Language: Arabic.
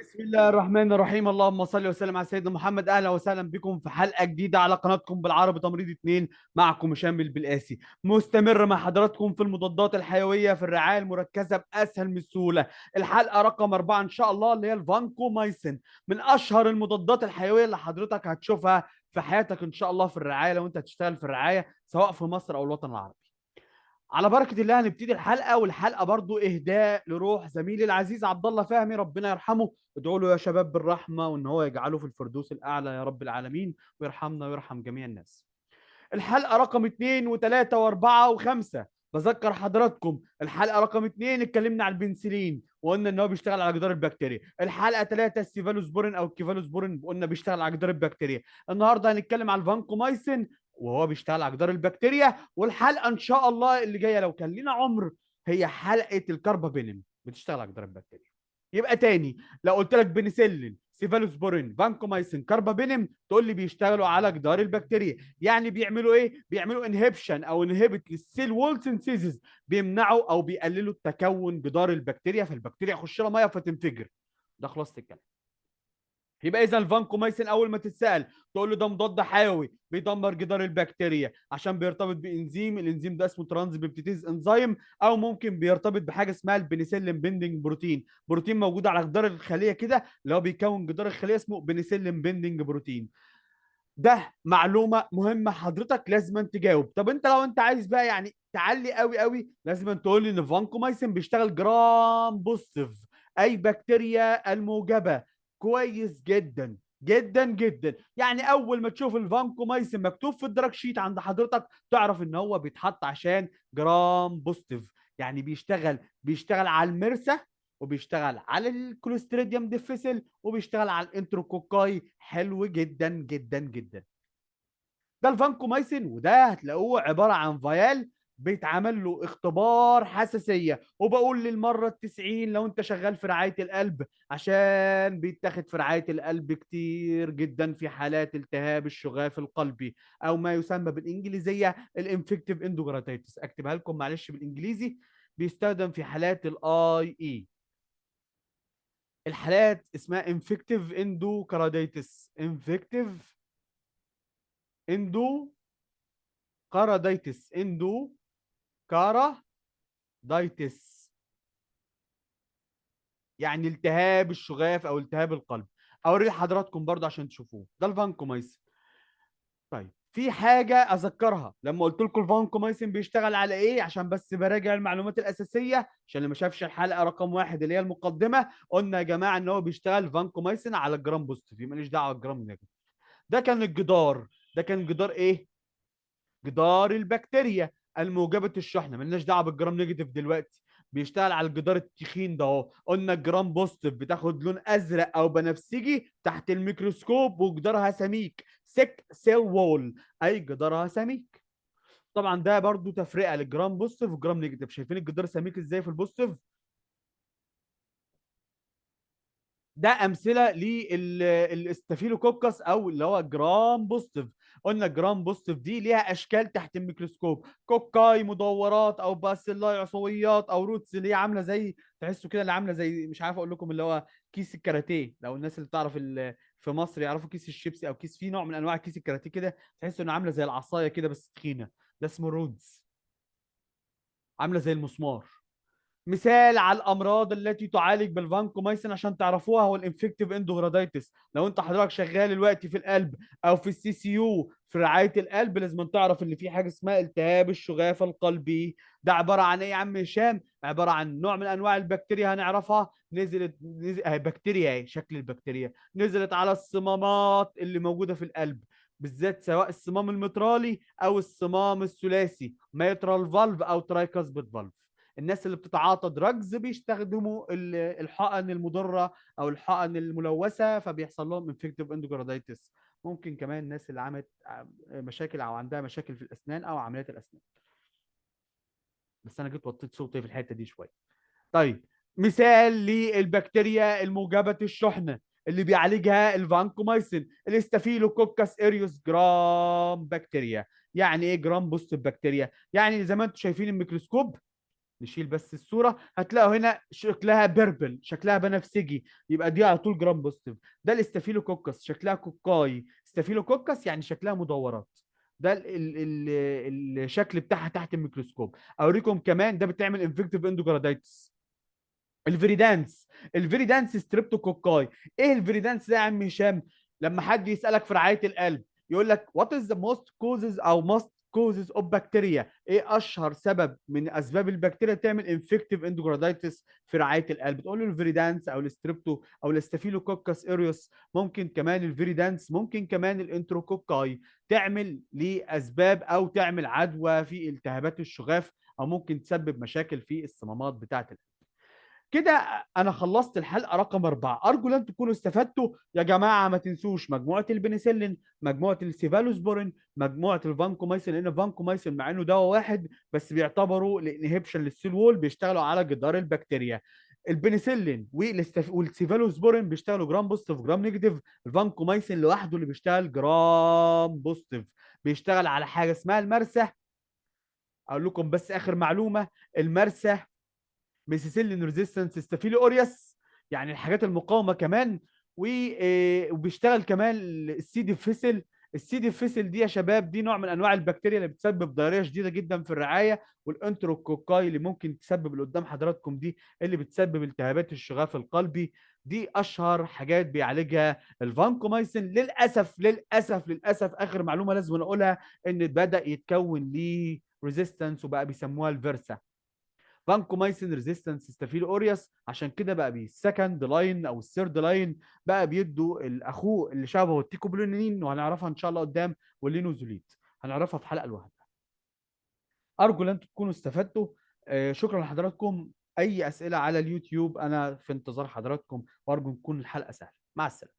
بسم الله الرحمن الرحيم. اللهم صل وسلم على سيدنا محمد. اهلا وسهلا بكم في حلقه جديده على قناتكم بالعربي تمريض اتنين. معكم هشام البلقاسي، مستمر مع حضراتكم في المضادات الحيويه في الرعايه المركزه باسهل من السهوله. الحلقه رقم 4 ان شاء الله اللي هي الفانكومايسين، من اشهر المضادات الحيويه اللي حضرتك هتشوفها في حياتك ان شاء الله في الرعايه لو انت هتشتغل في الرعايه سواء في مصر او الوطن العربي. على بركة الله هنبتدي الحلقة، والحلقة برضو إهداء لروح زميلي العزيز عبد الله فهمي، ربنا يرحمه. ادعوا له يا شباب بالرحمة وإن هو يجعله في الفردوس الأعلى يا رب العالمين، ويرحمنا ويرحم جميع الناس. الحلقة رقم اتنين وتلاتة واربعة وخمسة. بذكر حضراتكم الحلقة رقم اتنين اتكلمنا على البنسلين وقلنا ان هو بيشتغل على جدار البكتيريا. الحلقة تلاتة السيفالوسبورين او الكيفالوسبورين قلنا بيشتغل على جدار البكتيريا. النهارده هنتكلم على الفانكومايسين وهو بيشتغل على جدار البكتيريا. والحلقة ان شاء الله اللي جاية لو كان لنا عمر هي حلقة الكاربابينم بتشتغل على جدار البكتيريا. يبقى تاني، لو قلت لك بنسلين سيفالوسبورين فانكومايسين كاربابينم تقول لي بيشتغلوا على جدار البكتيريا. يعني بيعملوا ايه؟ بيعملوا انهبشن او انهبت للسيل وول سينثيسيس، بيمنعوا او بيقللوا التكون جدار البكتيريا، فالبكتيريا يخش لها ميه فتنفجر. ده خلاصه الكلام. يبقى اذا الفانكومايسين اول ما تتسال تقول له ده مضاد حيوي بيدمر جدار البكتيريا عشان بيرتبط بانزيم، الانزيم ده اسمه ترانز بيبتيديز انزيم، او ممكن بيرتبط بحاجه اسمها البنسلين بيندنج بروتين، بروتين موجود على جدار الخليه كده اللي هو بيكون جدار الخليه اسمه بنسلين بيندنج بروتين. ده معلومه مهمه حضرتك لازم أن تجاوب. طب انت لو انت عايز بقى يعني تعلي قوي قوي لازم أن تقول لي ان فانكومايسين بيشتغل جرام بوزيتيف، اي بكتيريا الموجبه، كويس جدا جدا جدا. يعني اول ما تشوف الفانكومايسين مكتوب في الدراج شيت عند حضرتك تعرف ان هو بيتحط عشان جرام بوزيتيف. يعني بيشتغل على المرسى، وبيشتغل على الكوليستريديوم ديفيسل، وبيشتغل على الانتروكوكاي. حلو جدا جدا جدا. ده الفانكومايسين، وده هتلاقوه عباره عن فيال بيتعمل له اختبار حساسيه، وبقول للمره التسعين لو انت شغال في رعايه القلب عشان بيتاخد في رعايه القلب كتير جدا في حالات التهاب الشغاف القلبي او ما يسمى بالانجليزيه الانفكتيف اندوجراتيتس. اكتبها لكم معلش بالانجليزي. بيستخدم في حالات الاي اي، الحالات اسمها انفكتيف اندوكارديتس، انفكتيف اندوكارديتس، اندوكارديتس يعني التهاب الشغاف او التهاب القلب. اوري حضراتكم برضه عشان تشوفوه. ده الفانكومايسين. طيب في حاجه اذكرها لما قلت لكم الفانكومايسين بيشتغل على ايه، عشان بس براجع المعلومات الاساسيه عشان اللي ما شافش الحلقه رقم واحد اللي هي المقدمه. قلنا يا جماعه ان هو بيشتغل فانكومايسين على الجرام بوزيتيف، ماليش دعوه بالجرام نيجاتيف. ده كان الجدار. ده كان جدار ايه؟ جدار البكتيريا الموجبة الشحنة. ملناش دعوة بالجرام نيجاتيف دلوقتي. بيشتغل على الجدار التخين ده اهو. قلنا الجرام بوزيتيف بتاخد لون ازرق او بنفسجي تحت الميكروسكوب وجدارها سميك، سيك سيل وول، اي جدارها سميك. طبعا ده برضو تفرقه للجرام بوزيتيف والجرام نيجاتيف. شايفين الجدار سميك ازاي في البوزيتيف؟ ده امثله للاستافيلوكوكس او اللي هو جرام بوزيتيف. قلنا الجرام بوزيتيف دي ليها اشكال تحت الميكروسكوب، كوكاي مدورات او باسيلاي عصويات او روتس اللي هي عامله زي، تحسوا كده اللي عامله زي، مش عارف اقول لكم، اللي هو كيس الكاراتيه. لو الناس اللي تعرف في مصر يعرفوا كيس الشيبسي او كيس فيه نوع من انواع كيس الكاراتيه كده، تحسوا انه عامله زي العصايه كده بس تخينه. ده اسمه رودز، عامله زي المسمار. مثال على الامراض التي تعالج بالفانكومايسين عشان تعرفوها هو الانفكتيف اندوغراديتس. لو انت حضرتك شغال دلوقتي في القلب او في السي سي يو في رعايه القلب لازم تعرف ان في حاجه اسمها التهاب الشغاف القلبي. ده عباره عن ايه يا عم هشام؟ عباره عن نوع من انواع البكتيريا هنعرفها اهي بكتيريا، اهي شكل البكتيريا نزلت على الصمامات اللي موجوده في القلب، بالذات سواء الصمام المترالي او الصمام الثلاثي ميترال فالف او ترايكاسبيد فالف. الناس اللي بتتعاطى دراجز بيستخدموا الحقن المضره او الحقن الملوثه فبيحصل لهم انفكتيف اندوكارديتس. ممكن كمان الناس اللي عملت مشاكل او عندها مشاكل في الاسنان او عمليات الاسنان. بس انا جيت وطيت صوتي في الحته دي شويه. طيب مثال للبكتيريا الموجبه الشحنه اللي بيعالجها الفانكومايسين الاستافيلوكوكس اريوس جرام بكتيريا. يعني ايه جرام بوست بكتيريا؟ يعني زي ما انتم شايفين الميكروسكوب نشيل بس الصوره، هتلاقوا هنا شكلها بيربل، شكلها بنفسجي، يبقى دي على طول جرام بوزيتيف. ده الاستافيلوكوكس، شكلها كوكاي، ستافيلوكوكس يعني شكلها مدورات. ده الشكل بتاعها تحت الميكروسكوب. اوريكم كمان، ده بتعمل انفكتيف اندوكاردايتس. الفيريدانس، الفيريدانس ستريبتوكوكاي. ايه الفيريدانس ده يا عم هشام؟ لما حد يسالك في رعايه القلب يقول لك وات از ذا موست كوزز او موست كوزز اوف بكتيريا، ايه اشهر سبب من اسباب البكتيريا تعمل انفكتيف اندوكاردايتس في رعايه القلب؟ تقول له الفيريدانس او الستريبتو او الاستافيلوكوكس اوريوس، ممكن كمان الفيريدانس، ممكن كمان الانتروكوكاي، تعمل لاسباب او تعمل عدوى في التهابات الشغاف، او ممكن تسبب مشاكل في الصمامات بتاعه القلب. كده انا خلصت الحلقه رقم 4. ارجو ان تكونوا استفدتوا يا جماعه. ما تنسوش مجموعه البنسلين، مجموعه السيفالوسبورين، مجموعه الفانكومايسين، لان الفانكومايسين مع انه دواء واحد بس بيعتبروا الانهبيشن للسيل وول، بيشتغلوا على جدار البكتيريا. البنسلين والسيفالوسبورين بيشتغلوا جرام بوزيتيف جرام نيجاتيف. الفانكومايسين لوحده اللي بيشتغل جرام بوزيتيف، بيشتغل على حاجه اسمها المرسى. اقول لكم بس اخر معلومه: المرسى ميسيسيلين ريزيستنس ستافيلو اوريوس، يعني الحاجات المقاومه كمان. وبيشتغل كمان السي ديفيسل. السي ديفيسل دي يا شباب دي نوع من انواع البكتيريا اللي بتسبب ضرريه شديده جدا في الرعايه. والانتروكوكاي اللي ممكن تسبب اللي قدام حضراتكم دي، اللي بتسبب التهابات الشغاف القلبي. دي اشهر حاجات بيعالجها الفانكومايسين. للاسف للاسف للاسف اخر معلومه لازم اقولها، ان بدا يتكون ليه ريزيستنس وبقى بيسموها الفيرسا. فانكومايسين ريزيستنس ستافيلو اوريوس، عشان كده بقى بالسكند لاين او الثيرد لاين بقى بيدوا الاخوه اللي شبهه التيكوبلونين، وهنعرفها ان شاء الله قدام، واللينوزوليد هنعرفها في حلقه لوحدها. ارجو ان انتم تكونوا استفدتوا. شكرا لحضراتكم. اي اسئله على اليوتيوب انا في انتظار حضراتكم، وارجو تكون الحلقه سهله. مع السلامه.